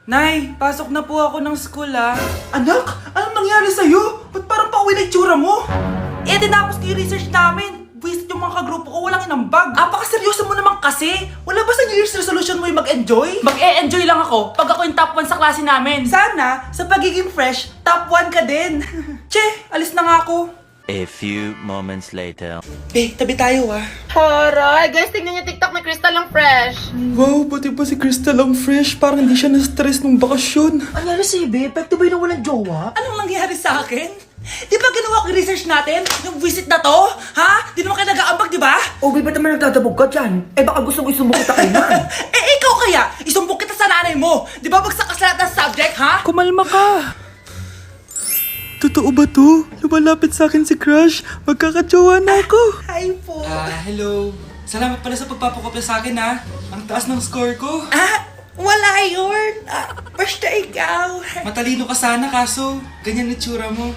Nay, pasok na po ako ng school Anak, anong nangyari sa'yo? Ba't parang pauwi na itsura mo? Tinapos ko yung research namin. Visit yung mga kagrupo ko, walang inambag. Apakaseryoso mo naman kasi. Wala ba sa New Year's resolution mo yung mag-enjoy? Mag-e-enjoy lang ako pag ako yung top 1 sa klase namin. Sana, sa pagiging fresh, top 1 ka din. Che, alis na nga ako. A few moments later. Be, tabi tayo Horay! Guys, tingnan niyo TikTok ni Crystal ang fresh. Wow, pati ba si Crystal ang fresh? Parang hindi siya na-stress nung bakasyon. Anyari sa'yo, be? Epekto ba yung walang jowa? Anong nangyari sa akin? Di ba ginawa ko yung research natin? Yung visit na to? Ha? Di naman kayo nag-aambag, di ba? O, ba't naman nagdadabog ka dyan? Eh, baka gusto mo isumbong kita kay man. Ikaw kaya? Isumbong kita sa nanay mo. Di ba bagsak ka sa lahat ng subject, ha? Kumalma ka. Totoo ba to? Lumalapit sa akin si Crush. Magkakajowa na ako. Hi po. Hello. Salamat pala sa pagpapakopya sa akin Ang taas ng score ko. Wala yun. Basta ikaw. Matalino ka sana kaso ganyan na tsura mo.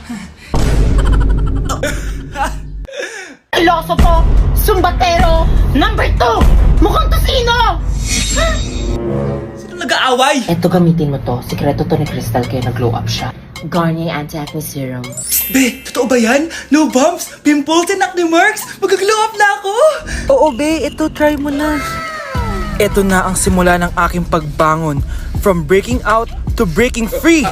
Filosofo! Sumbatero! Number 2! Mukhang tosino! Sino nag-aaway? Eto, gamitin mo to. Sikreto to ni Crystal kaya nag-glow up siya. Garnier Anti-Acne Serum. Be, totoo ba yan? No bumps, pimples, and acne marks? Mag-glow up na ako! Oo, be. Ito, try mo na. Ito na ang simula ng aking pagbangon. From breaking out to breaking free.